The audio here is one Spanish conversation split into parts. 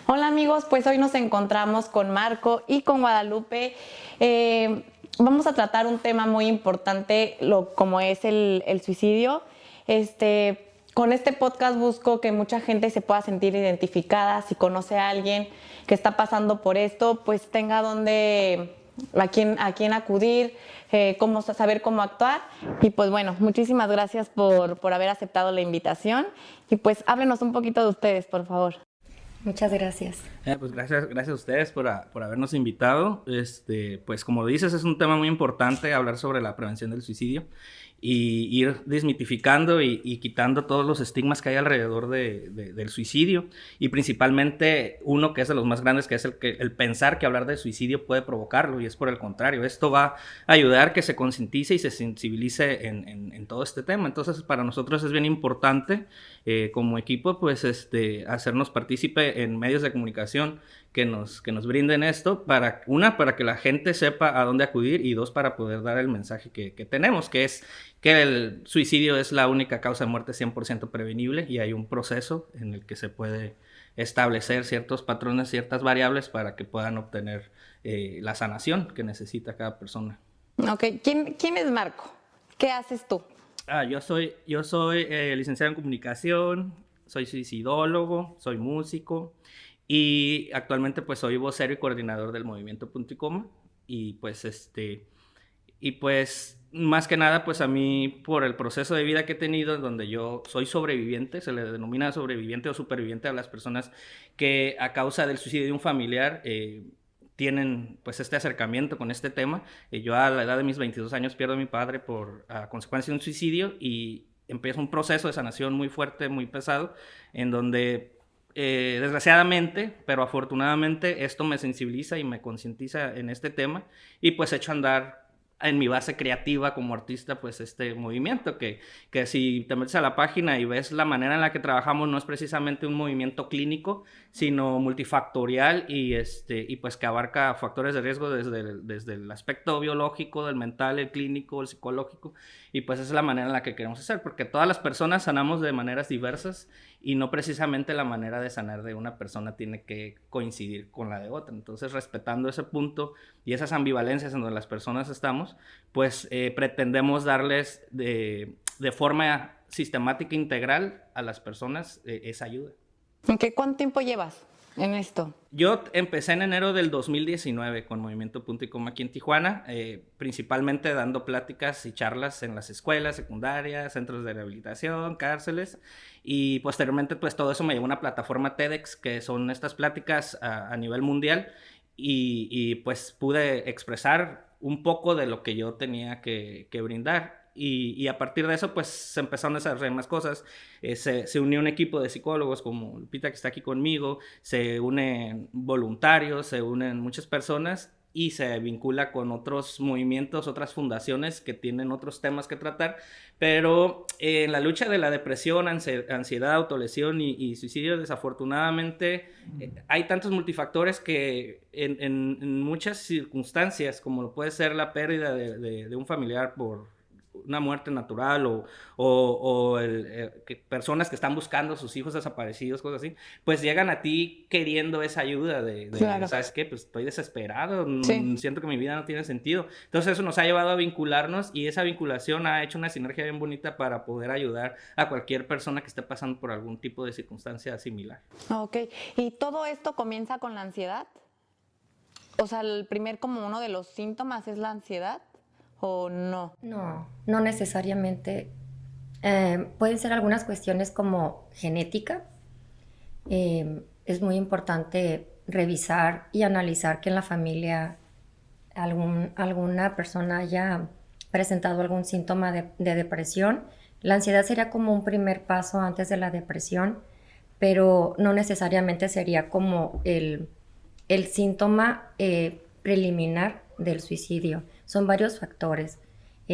Hola amigos, pues hoy nos encontramos con Marco y con Guadalupe. Vamos a tratar un tema muy importante, como es el suicidio. Con este podcast busco que mucha gente se pueda sentir identificada. Si conoce a alguien que está pasando por esto, pues tenga a quién acudir, saber cómo actuar. Y pues bueno, muchísimas gracias por haber aceptado la invitación. Y pues háblenos un poquito de ustedes, por favor. Muchas gracias. Pues gracias a ustedes por habernos invitado. Pues como dices, es un tema muy importante hablar sobre la prevención del suicidio y ir desmitificando y quitando todos los estigmas que hay alrededor del suicidio, y principalmente uno que es de los más grandes, que es el pensar que hablar de suicidio puede provocarlo, y es por el contrario. Esto va a ayudar que se concientice y se sensibilice en todo este tema. Entonces, para nosotros es bien importante como equipo, pues hacernos partícipe en medios de comunicación que nos brinden esto, para que la gente sepa a dónde acudir, y dos, para poder dar el mensaje que tenemos, que es que el suicidio es la única causa de muerte 100% prevenible, y hay un proceso en el que se puede establecer ciertos patrones, ciertas variables para que puedan obtener la sanación que necesita cada persona. Ok, ¿quién es Marco? ¿Qué haces tú? Yo soy licenciado en comunicación, soy suicidólogo, soy músico, y actualmente pues soy vocero y coordinador del movimiento Punto y Coma. Y pues más que nada, pues a mí, por el proceso de vida que he tenido, donde yo soy sobreviviente, se le denomina sobreviviente o superviviente a las personas que a causa del suicidio de un familiar tienen pues este acercamiento con este tema. Yo a la edad de mis 22 años pierdo a mi padre a consecuencia de un suicidio, y empiezo un proceso de sanación muy fuerte, muy pesado, en donde desgraciadamente, pero afortunadamente, esto me sensibiliza y me concientiza en este tema, y pues echo a andar en mi base creativa como artista, pues este movimiento que si te metes a la página y ves la manera en la que trabajamos, no es precisamente un movimiento clínico, sino multifactorial, y pues que abarca factores de riesgo desde el aspecto biológico, del mental, el clínico, el psicológico, y pues esa es la manera en la que queremos hacer, porque todas las personas sanamos de maneras diversas, y no precisamente la manera de sanar de una persona tiene que coincidir con la de otra. Entonces, respetando ese punto y esas ambivalencias en donde las personas estamos, pues pretendemos darles de forma sistemática e integral a las personas esa ayuda. Okay, ¿cuánto tiempo llevas en esto? Yo empecé en enero del 2019 con Movimiento Punto y Coma aquí en Tijuana, principalmente dando pláticas y charlas en las escuelas secundarias, centros de rehabilitación, cárceles, y posteriormente pues todo eso me llevó a una plataforma TEDx, que son estas pláticas a nivel mundial, y pues pude expresar un poco de lo que yo tenía que brindar. Y a partir de eso, pues se empezaron a desarrollar más cosas. Se unió un equipo de psicólogos como Lupita, que está aquí conmigo, se unen voluntarios, se unen muchas personas, y se vincula con otros movimientos, otras fundaciones que tienen otros temas que tratar. Pero en la lucha de la depresión, ansiedad, autolesión y suicidio, desafortunadamente hay tantos multifactores que en muchas circunstancias, como lo puede ser la pérdida de un familiar por una muerte natural, que personas que están buscando a sus hijos desaparecidos, cosas así, pues llegan a ti queriendo esa ayuda Claro. ¿sabes qué? Pues estoy desesperado, Sí. siento que mi vida no tiene sentido. Entonces eso nos ha llevado a vincularnos, y esa vinculación ha hecho una sinergia bien bonita para poder ayudar a cualquier persona que esté pasando por algún tipo de circunstancia similar. Ok, ¿y todo esto comienza con la ansiedad? O sea, el primer como uno de los síntomas es la ansiedad, ¿o no? No, no necesariamente. Pueden ser algunas cuestiones como genética. Es muy importante revisar y analizar que en la familia alguna persona haya presentado algún síntoma de depresión. La ansiedad sería como un primer paso antes de la depresión, pero no necesariamente sería como el síntoma preliminar del suicidio. Son varios factores.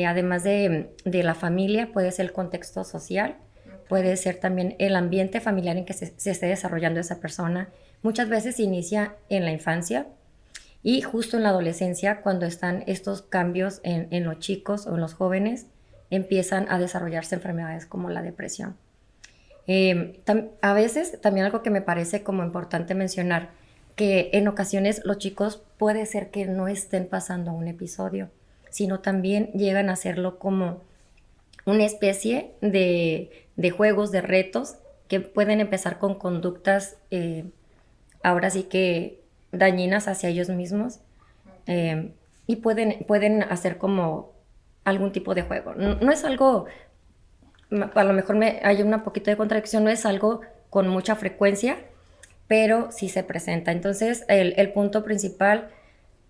Además de la familia, puede ser el contexto social, puede ser también el ambiente familiar en que se esté desarrollando esa persona. Muchas veces se inicia en la infancia y justo en la adolescencia, cuando están estos cambios en los chicos o en los jóvenes, empiezan a desarrollarse enfermedades como la depresión. A veces también algo que me parece como importante mencionar, que en ocasiones los chicos puede ser que no estén pasando un episodio, sino también llegan a hacerlo como una especie de juegos, de retos, que pueden empezar con conductas ahora sí que dañinas hacia ellos mismos, y pueden hacer como algún tipo de juego. No, no es algo, a lo mejor hay un poquito de contradicción, no es algo con mucha frecuencia, pero sí se presenta. Entonces, el punto principal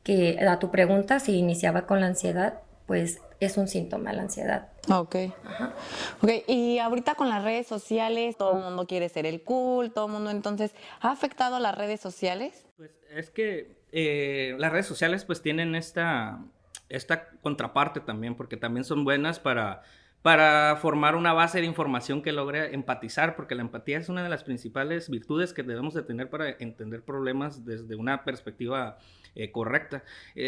que a tu pregunta, si iniciaba con la ansiedad, pues es un síntoma la ansiedad. Ok. Ajá. Ok, y ahorita con las redes sociales, todo el mundo quiere ser el cool, todo el mundo, entonces, ¿ha afectado las redes sociales? Pues es que las redes sociales pues tienen esta contraparte también, porque también son buenas para formar una base de información que logre empatizar, porque la empatía es una de las principales virtudes que debemos de tener para entender problemas desde una perspectiva correcta.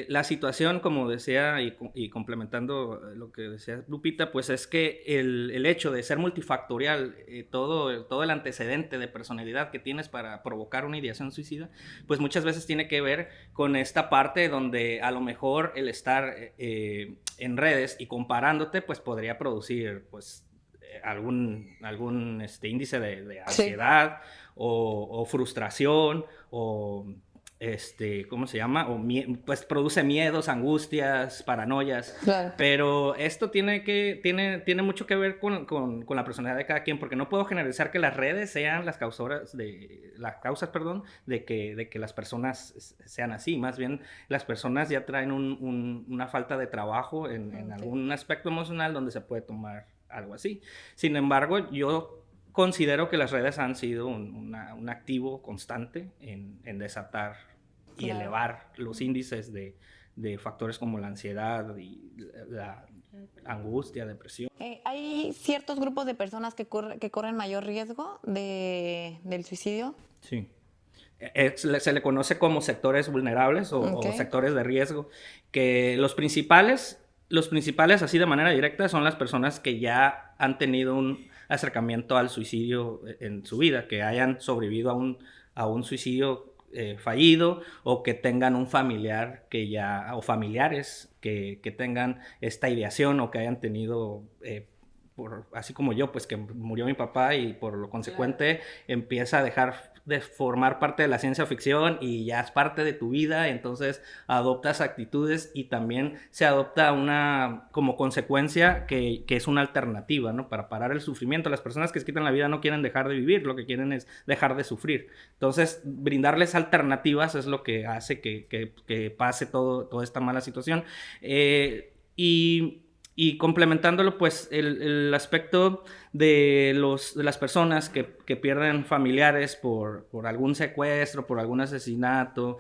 La situación, como decía, y complementando lo que decía Lupita, pues es que el hecho de ser multifactorial, todo el antecedente de personalidad que tienes para provocar una ideación suicida, pues muchas veces tiene que ver con esta parte donde a lo mejor el estar en redes y comparándote, pues podría producir pues algún índice de ansiedad, sí, o frustración, o ¿cómo se llama? Pues produce miedos, angustias, paranoias. Claro. Pero esto tiene mucho que ver con la personalidad de cada quien, porque no puedo generalizar que las redes sean las causas, de que las personas sean así. Más bien, las personas ya traen una falta de trabajo en algún aspecto emocional donde se puede tomar algo así. Sin embargo, yo considero que las redes han sido un activo constante en desatar y elevar los índices de factores como la ansiedad y la angustia, depresión. ¿Hay ciertos grupos de personas que corren mayor riesgo del suicidio? Sí. Se le conoce como sectores vulnerables o sectores de riesgo, que los principales así de manera directa son las personas que ya han tenido un acercamiento al suicidio en su vida, que hayan sobrevivido a un suicidio fallido, o que tengan un familiar o familiares que tengan esta ideación, o que hayan tenido así como yo, pues que murió mi papá y por lo consecuente empieza a dejar de formar parte de la ciencia ficción y ya es parte de tu vida, entonces adoptas actitudes y también se adopta como consecuencia que es una alternativa, ¿no? Para parar el sufrimiento. Las personas que se quitan la vida no quieren dejar de vivir, lo que quieren es dejar de sufrir. Entonces, brindarles alternativas es lo que hace que pase toda esta mala situación. Y complementándolo, pues el aspecto de las personas que pierden familiares por algún secuestro, por algún asesinato,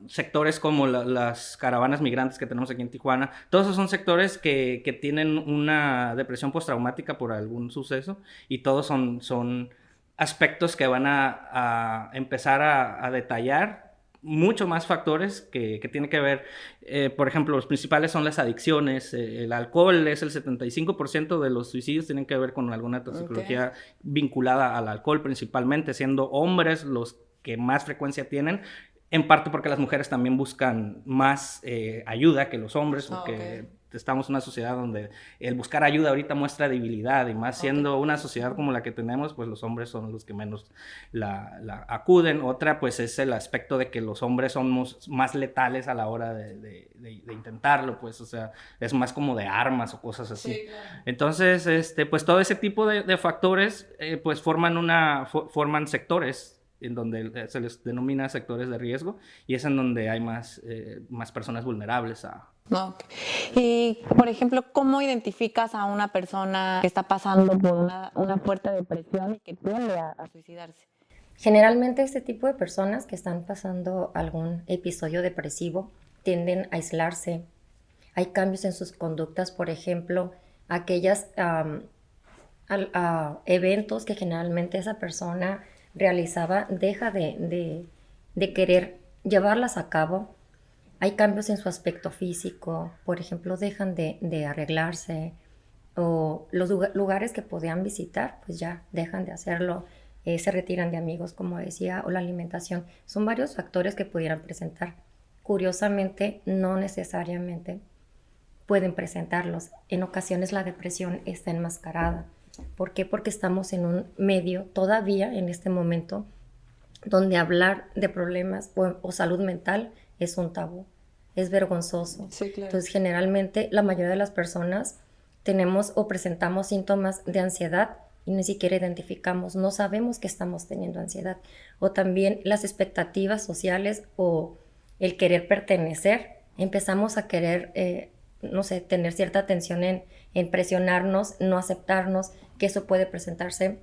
sectores como las caravanas migrantes que tenemos aquí en Tijuana, todos esos son sectores que tienen una depresión postraumática por algún suceso, y todos son aspectos que van a empezar a detallar mucho más factores que tienen que ver, por ejemplo, los principales son las adicciones, el alcohol es el 75% de los suicidios tienen que ver con alguna toxicología vinculada al alcohol, principalmente siendo hombres los que más frecuencia tienen, en parte porque las mujeres también buscan más ayuda que los hombres, porque estamos en una sociedad donde el buscar ayuda ahorita muestra debilidad, y más siendo una sociedad como la que tenemos, pues los hombres son los que menos la acuden. Otra, pues es el aspecto de que los hombres somos más letales a la hora de intentarlo, pues, o sea, es más como de armas o cosas así. Sí, claro. Entonces, pues todo ese tipo de factores, pues forman sectores en donde se les denomina sectores de riesgo, y es en donde hay más personas vulnerables a... Okay. Y, por ejemplo, ¿cómo identificas a una persona que está pasando por una fuerte depresión y que tiende a suicidarse? Generalmente este tipo de personas que están pasando algún episodio depresivo tienden a aislarse. Hay cambios en sus conductas, por ejemplo, aquellas eventos que generalmente esa persona realizaba, deja de querer llevarlas a cabo. Hay cambios en su aspecto físico, por ejemplo, dejan de arreglarse, o los lugares que podían visitar, pues ya dejan de hacerlo, se retiran de amigos, como decía, o la alimentación. Son varios factores que pudieran presentar. Curiosamente, no necesariamente pueden presentarlos. En ocasiones la depresión está enmascarada. ¿Por qué? Porque estamos en un medio todavía en este momento donde hablar de problemas o salud mental es un tabú, es vergonzoso. Sí, claro. Entonces, generalmente la mayoría de las personas tenemos o presentamos síntomas de ansiedad y ni siquiera identificamos, no sabemos que estamos teniendo ansiedad. O también las expectativas sociales o el querer pertenecer, empezamos a querer, no sé, tener cierta atención en presionarnos, no aceptarnos, que eso puede presentarse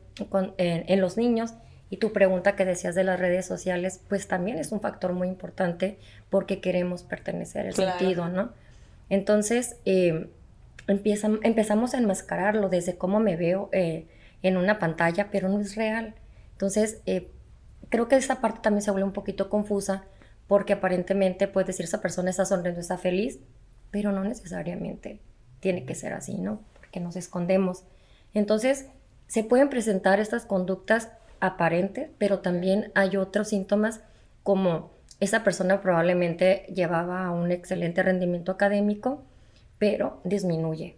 en los niños. Y tu pregunta que decías de las redes sociales, pues también es un factor muy importante porque queremos pertenecer, el Claro. sentido, ¿no? Entonces, empezamos a enmascararlo desde cómo me veo en una pantalla, pero no es real. Entonces, creo que esta parte también se vuelve un poquito confusa porque aparentemente puedes decir esa persona está sonriendo, está feliz, pero no necesariamente tiene que ser así, ¿no? Porque nos escondemos. Entonces, se pueden presentar estas conductas aparentes, pero también hay otros síntomas como esa persona probablemente llevaba un excelente rendimiento académico, pero disminuye.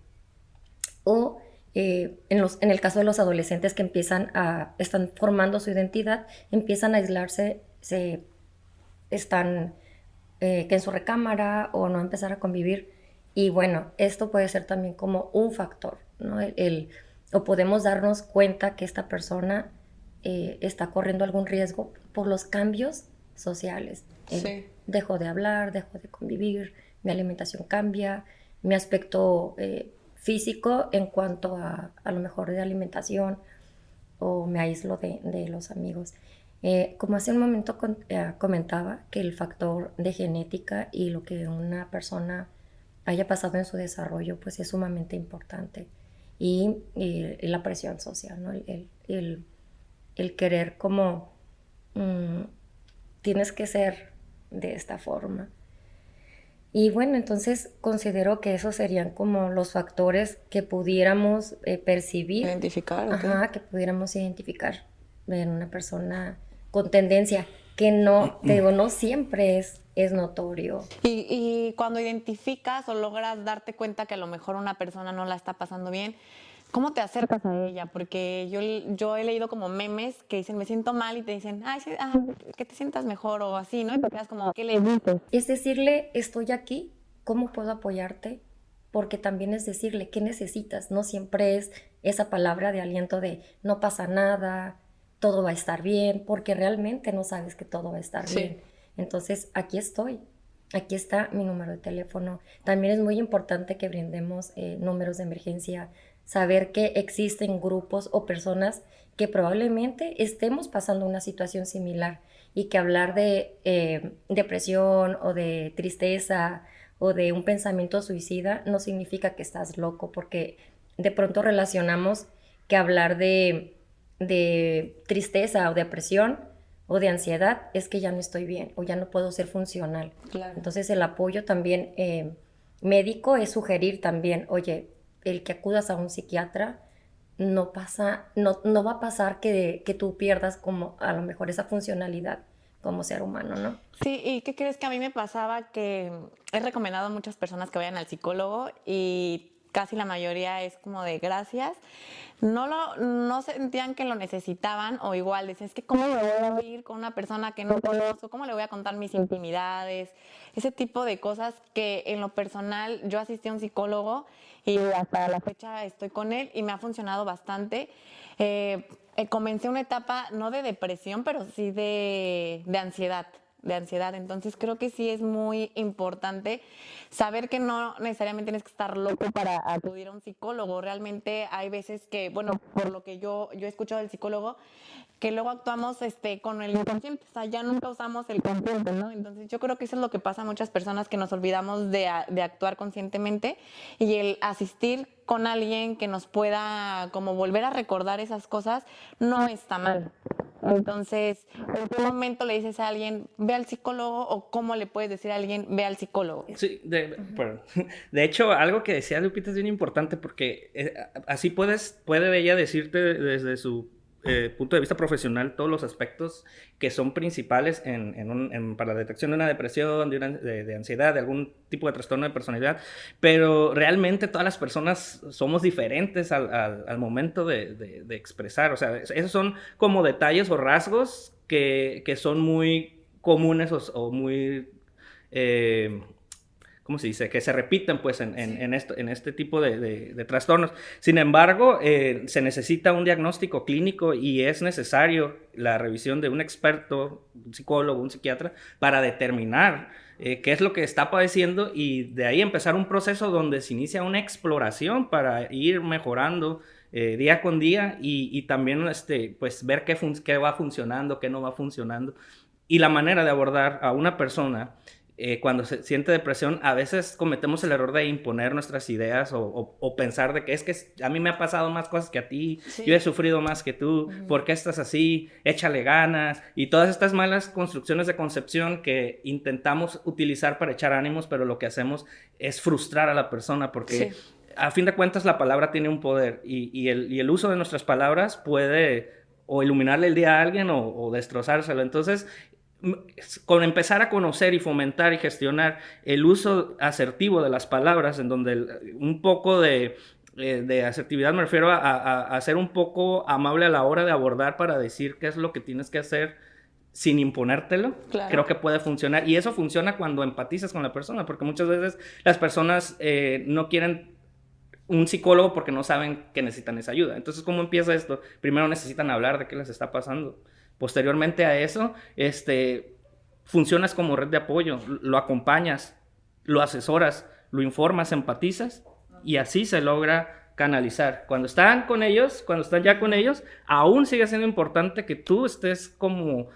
O en el caso de los adolescentes que están formando su identidad, empiezan a aislarse, están que en su recámara o no empezar a convivir. Y bueno, esto puede ser también como un factor, ¿no? O podemos darnos cuenta que esta persona está corriendo algún riesgo por los cambios sociales. Sí. Dejo de hablar, dejo de convivir, mi alimentación cambia, mi aspecto físico en cuanto a lo mejor de alimentación, o me aíslo de los amigos. Como hace un momento comentaba que el factor de genética y lo que una persona haya pasado en su desarrollo pues es sumamente importante, y la presión social, ¿no? El querer como tienes que ser de esta forma. Y bueno, entonces considero que esos serían como los factores que pudiéramos percibir. Identificar, ¿ok? Ajá, que pudiéramos identificar en una persona con tendencia, que no, te digo, no siempre es notorio. Y cuando identificas o logras darte cuenta que a lo mejor una persona no la está pasando bien, ¿cómo te acercas a ella? Porque yo he leído como memes que dicen, me siento mal, y te dicen, ay, sí, que te sientas mejor o así, ¿no? Y te quedas como, ¿qué le dices? Es decirle, estoy aquí, ¿cómo puedo apoyarte? Porque también es decirle, ¿qué necesitas? No siempre es esa palabra de aliento de, no pasa nada, todo va a estar bien, porque realmente no sabes que todo va a estar Sí. bien. Entonces, aquí estoy. Aquí está mi número de teléfono. También es muy importante que brindemos números de emergencia, saber que existen grupos o personas que probablemente estemos pasando una situación similar, y que hablar de depresión o de tristeza o de un pensamiento suicida no significa que estás loco, porque de pronto relacionamos que hablar de tristeza o depresión o de ansiedad es que ya no estoy bien o ya no puedo ser funcional. Claro. Entonces el apoyo también médico es sugerir también, oye, el que acudas a un psiquiatra no va a pasar que tú pierdas como a lo mejor esa funcionalidad como ser humano, ¿no? Sí, ¿y qué crees? Que a mí me pasaba que he recomendado a muchas personas que vayan al psicólogo y casi la mayoría es como de gracias. No sentían que lo necesitaban, o igual decían, es que ¿cómo me voy a ir con una persona que no conozco? ¿Cómo le voy a contar mis intimidades? Ese tipo de cosas que en lo personal yo asistí a un psicólogo y hasta la fecha estoy con él y me ha funcionado bastante. Comencé una etapa no de depresión, pero sí de ansiedad. Entonces creo que sí es muy importante saber que no necesariamente tienes que estar loco para acudir a un psicólogo. Realmente hay veces que, bueno, por lo que yo he escuchado del psicólogo, que luego actuamos con el inconsciente, o sea, ya nunca usamos el consciente, ¿no? Entonces yo creo que eso es lo que pasa a muchas personas, que nos olvidamos de actuar conscientemente, y el asistir con alguien que nos pueda como volver a recordar esas cosas no está mal. Entonces, ¿en qué momento le dices a alguien, ve al psicólogo? ¿O cómo le puedes decir a alguien, ve al psicólogo? Sí, de hecho, algo que decía Lupita es bien importante porque así puede ella decirte desde su punto de vista profesional todos los aspectos que son principales para la detección de una depresión, de ansiedad, de algún tipo de trastorno de personalidad, pero realmente todas las personas somos diferentes al momento de expresar. O sea, esos son como detalles o rasgos que son muy comunes o muy... ¿cómo se dice? Que se repiten pues en este tipo de trastornos. Sin embargo, se necesita un diagnóstico clínico y es necesario la revisión de un experto, un psicólogo, un psiquiatra, para determinar qué es lo que está padeciendo y de ahí empezar un proceso donde se inicia una exploración para ir mejorando día con día y también pues ver qué va funcionando, qué no va funcionando. Y la manera de abordar a una persona cuando se siente depresión, a veces cometemos el error de imponer nuestras ideas o pensar de que es que a mí me ha pasado más cosas que a ti, sí. Yo he sufrido más que tú, ¿por qué estás así? Échale ganas. Y todas estas malas construcciones de concepción que intentamos utilizar para echar ánimos, pero lo que hacemos es frustrar a la persona porque... Sí. A fin de cuentas la palabra tiene un poder y el uso de nuestras palabras puede o iluminarle el día a alguien o destrozárselo. Entonces, con empezar a conocer y fomentar y gestionar el uso asertivo de las palabras, en donde un poco de asertividad me refiero a ser un poco amable a la hora de abordar para decir qué es lo que tienes que hacer sin imponértelo, claro. Creo que puede funcionar. Y eso funciona cuando empatizas con la persona, porque muchas veces las personas no quieren un psicólogo porque no saben que necesitan esa ayuda. Entonces, ¿cómo empieza esto? Primero necesitan hablar de qué les está pasando. Posteriormente a eso, funcionas como red de apoyo, lo acompañas, lo asesoras, lo informas, empatizas y así se logra canalizar. Cuando están con ellos, cuando están ya con ellos, aún sigue siendo importante que tú estés como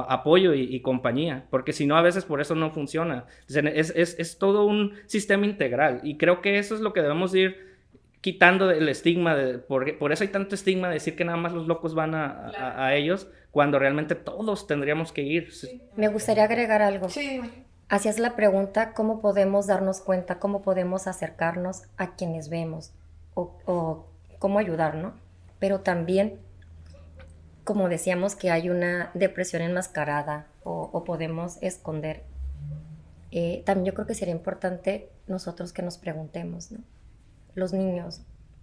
apoyo y compañía, porque si no, a veces por eso no funciona. Es todo un sistema integral y creo que eso es lo que debemos ir quitando el estigma, por eso hay tanto estigma de decir que nada más los locos van a ellos, cuando realmente todos tendríamos que ir. Sí. Me gustaría agregar algo. Sí. Hacías la pregunta, ¿cómo podemos darnos cuenta, cómo podemos acercarnos a quienes vemos o cómo ayudar, ¿no? Pero también, como decíamos, que hay una depresión enmascarada o podemos esconder. También yo creo que sería importante nosotros que nos preguntemos, ¿no? Los niños,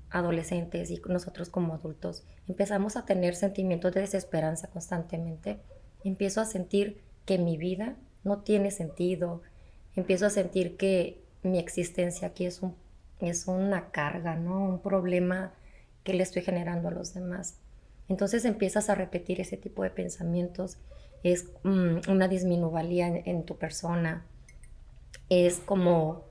adolescentes y nosotros como adultos empezamos a tener sentimientos de desesperanza constantemente. Empiezo a sentir que mi vida no tiene sentido. Empiezo a sentir que mi existencia aquí es una carga, ¿no? Un problema que le estoy generando a los demás. Entonces empiezas a repetir ese tipo de pensamientos. Es una disminuvalía en tu persona. Es como...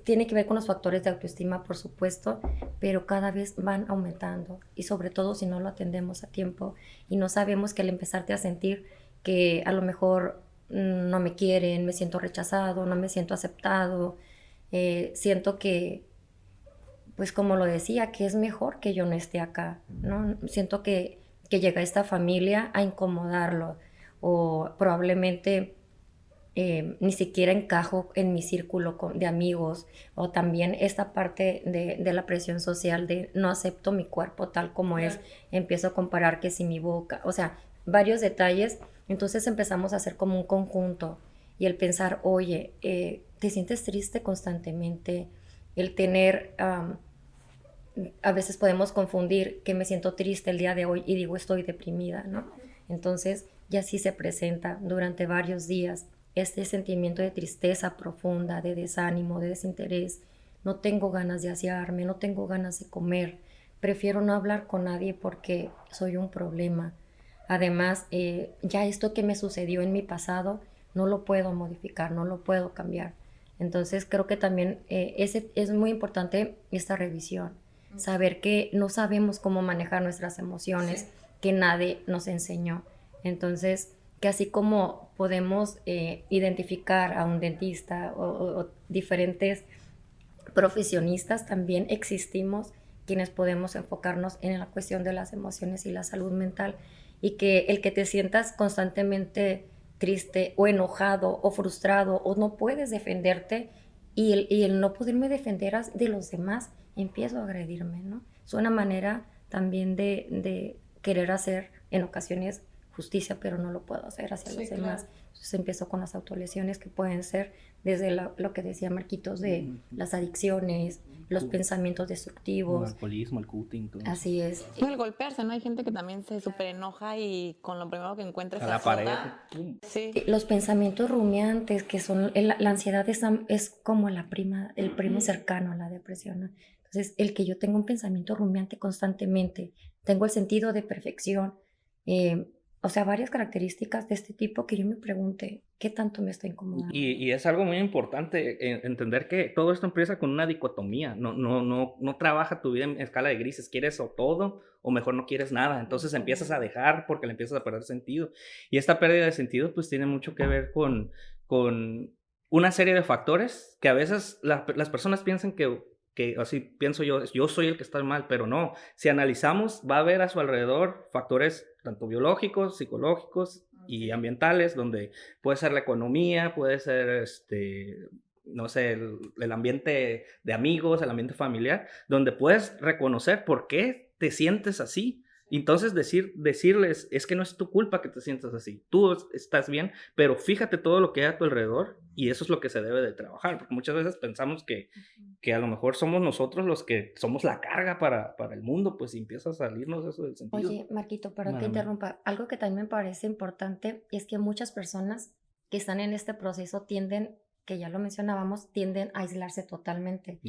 tiene que ver con los factores de autoestima, por supuesto, pero cada vez van aumentando y sobre todo si no lo atendemos a tiempo y no sabemos que al empezarte a sentir que a lo mejor no me quieren, me siento rechazado, no me siento aceptado, siento que, pues como lo decía, que es mejor que yo no esté acá, ¿no? Siento que llega esta familia a incomodarlo o probablemente... ni siquiera encajo en mi círculo de amigos o también esta parte de la presión social de no acepto mi cuerpo tal como es, empiezo a comparar que si mi boca, o sea, varios detalles, entonces empezamos a hacer como un conjunto y el pensar, oye, te sientes triste constantemente, el tener, a veces podemos confundir que me siento triste el día de hoy y digo estoy deprimida, ¿no? Entonces ya sí se presenta durante varios días este sentimiento de tristeza profunda, de desánimo, de desinterés. No tengo ganas de asearme, no tengo ganas de comer. Prefiero no hablar con nadie porque soy un problema. Además, ya esto que me sucedió en mi pasado no lo puedo modificar, no lo puedo cambiar. Entonces creo que también es muy importante esta revisión. Saber que no sabemos cómo manejar nuestras emociones, que nadie nos enseñó. Entonces, que así como podemos identificar a un dentista o diferentes profesionistas, también existimos quienes podemos enfocarnos en la cuestión de las emociones y la salud mental, y que el que te sientas constantemente triste o enojado o frustrado o no puedes defenderte y el no poderme defender de los demás, empiezo a agredirme, ¿no? Es una manera también de querer hacer en ocasiones justicia, pero no lo puedo hacer hacia los demás. Claro. Entonces empiezo con las autolesiones que pueden ser desde lo que decía Marquitos de las adicciones, los pensamientos destructivos. El alcoholismo, el cutting, todo. Así es. No, el golpearse, ¿no? Hay gente que también se súper enoja y con lo primero que encuentra a la pared. Sí. Los pensamientos rumiantes, que son, la ansiedad es como el primo cercano a la depresión, ¿no? Entonces, el que yo tenga un pensamiento rumiante constantemente, tengo el sentido de perfección, o sea, varias características de este tipo que yo me pregunte, ¿qué tanto me está incomodando? Y es algo muy importante entender que todo esto empieza con una dicotomía, no trabaja tu vida en escala de grises, quieres o todo o mejor no quieres nada, entonces empiezas a dejar porque le empiezas a perder sentido. Y esta pérdida de sentido pues tiene mucho que ver con una serie de factores que a veces las personas piensan que así pienso yo soy el que está mal, pero no. Si analizamos, va a haber a su alrededor factores tanto biológicos, psicológicos y ambientales, donde puede ser la economía, puede ser, no sé, el ambiente de amigos, el ambiente familiar, donde puedes reconocer por qué te sientes así. Entonces decirles, es que no es tu culpa que te sientas así, tú estás bien, pero fíjate todo lo que hay a tu alrededor y eso es lo que se debe de trabajar, porque muchas veces pensamos que a lo mejor somos nosotros los que somos la carga para el mundo, pues empieza a salirnos eso del sentido. Oye, Marquito, pero te interrumpa, algo que también me parece importante es que muchas personas que están en este proceso tienden, que ya lo mencionábamos, tienden a aislarse totalmente.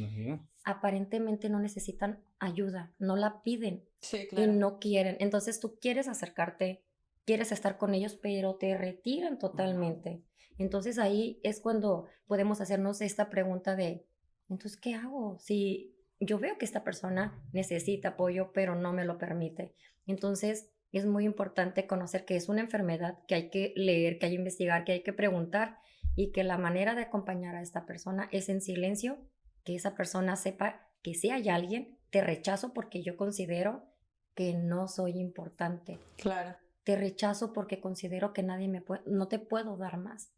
Aparentemente no necesitan ayuda, no la piden. Sí, claro. Y no quieren. Entonces tú quieres acercarte, quieres estar con ellos, pero te retiran totalmente. Entonces ahí es cuando podemos hacernos esta pregunta de, entonces, ¿qué hago? Si yo veo que esta persona necesita apoyo, pero no me lo permite. Entonces es muy importante conocer que es una enfermedad, que hay que leer, que hay que investigar, que hay que preguntar y que la manera de acompañar a esta persona es en silencio, que esa persona sepa que si hay alguien, te rechazo porque yo considero que no soy importante. Claro. Te rechazo porque considero que no te puedo dar más.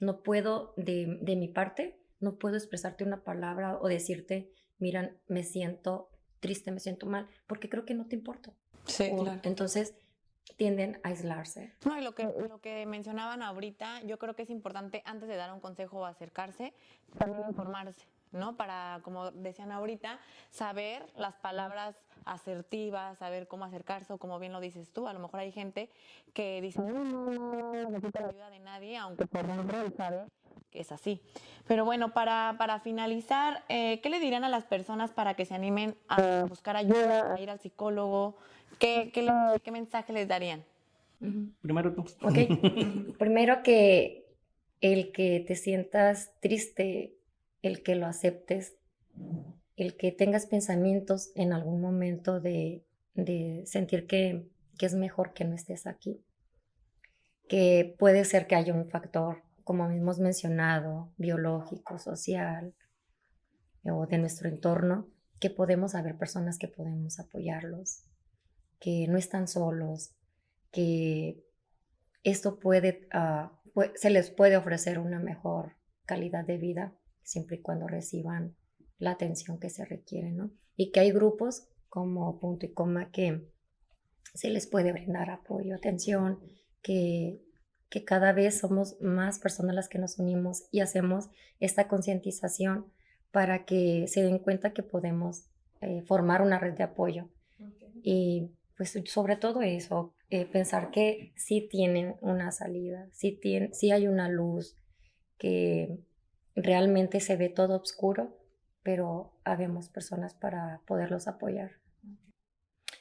No puedo, de mi parte, no puedo expresarte una palabra o decirte, mira, me siento triste, me siento mal, porque creo que no te importo. Sí, claro. Entonces tienden a aislarse. No, y lo que mencionaban ahorita, yo creo que es importante antes de dar un consejo o acercarse, también informarse, ¿no? Para, como decían ahorita, saber las palabras asertivas, saber cómo acercarse o como bien lo dices tú. A lo mejor hay gente que dice, no necesito la ayuda de nadie, aunque por dentro él sabe que es así. Pero bueno, para finalizar, ¿qué le dirían a las personas para que se animen a buscar ayuda, a ir al psicólogo? ¿Qué mensaje les darían? Primero tú. Ok. Primero que el que te sientas triste, el que lo aceptes, el que tengas pensamientos en algún momento de sentir que es mejor que no estés aquí. Que puede ser que haya un factor, como hemos mencionado, biológico, social o de nuestro entorno, que podemos haber personas que podemos apoyarlos, que no están solos, que esto se les puede ofrecer una mejor calidad de vida siempre y cuando reciban la atención que se requiere, ¿no? Y que hay grupos como Punto y Coma que se les puede brindar apoyo, atención, que cada vez somos más personas las que nos unimos y hacemos esta concientización para que se den cuenta que podemos formar una red de apoyo. Okay. Y pues sobre todo eso, pensar que sí tienen una salida, sí hay una luz, que realmente se ve todo oscuro, pero habemos personas para poderlos apoyar.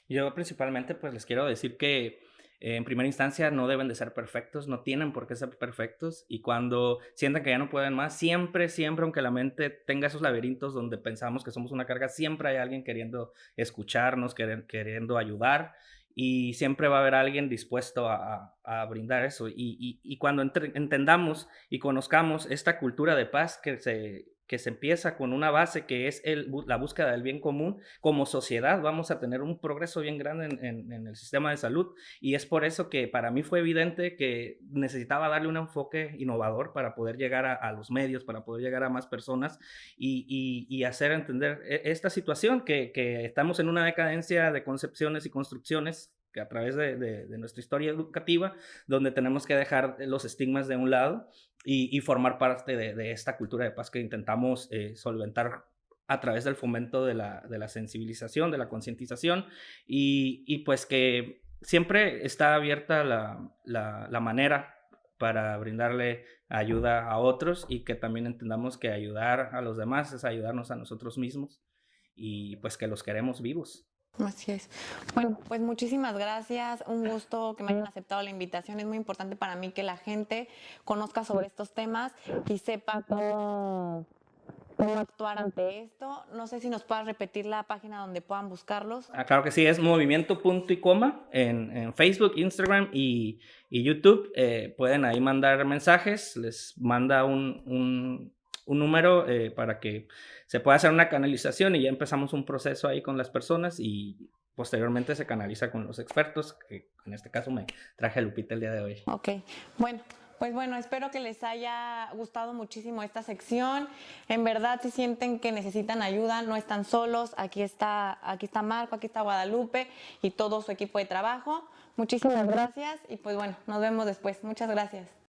Yo principalmente pues les quiero decir que en primera instancia no deben de ser perfectos, no tienen por qué ser perfectos y cuando sientan que ya no pueden más, siempre, aunque la mente tenga esos laberintos donde pensamos que somos una carga, siempre hay alguien queriendo escucharnos, queriendo ayudar y siempre va a haber alguien dispuesto a brindar eso y cuando entendamos y conozcamos esta cultura de paz que que se empieza con una base que es la búsqueda del bien común, como sociedad vamos a tener un progreso bien grande en el sistema de salud, y es por eso que para mí fue evidente que necesitaba darle un enfoque innovador para poder llegar a los medios, para poder llegar a más personas y hacer entender esta situación que estamos en una decadencia de concepciones y construcciones que a través de nuestra historia educativa, donde tenemos que dejar los estigmas de un lado y formar parte de esta cultura de paz que intentamos solventar a través del fomento de la sensibilización, de la concientización, y pues que siempre está abierta la manera para brindarle ayuda a otros, y que también entendamos que ayudar a los demás es ayudarnos a nosotros mismos, y pues que los queremos vivos. Así es. Bueno, pues muchísimas gracias. Un gusto que me hayan aceptado la invitación. Es muy importante para mí que la gente conozca sobre estos temas y sepa cómo actuar ante esto. No sé si nos puedas repetir la página donde puedan buscarlos. Claro que sí, es Movimiento Punto y Coma en Facebook, Instagram y YouTube. Pueden ahí mandar mensajes, les manda un número para que se pueda hacer una canalización, y ya empezamos un proceso ahí con las personas, y posteriormente se canaliza con los expertos, que en este caso me traje a Lupita el día de hoy. Ok, bueno. Pues bueno, espero que les haya gustado muchísimo esta sección. En verdad, si sienten que necesitan ayuda, no están solos. Aquí está Marco, aquí está Guadalupe y todo su equipo de trabajo. Muchísimas gracias y pues bueno, nos vemos después. Muchas gracias.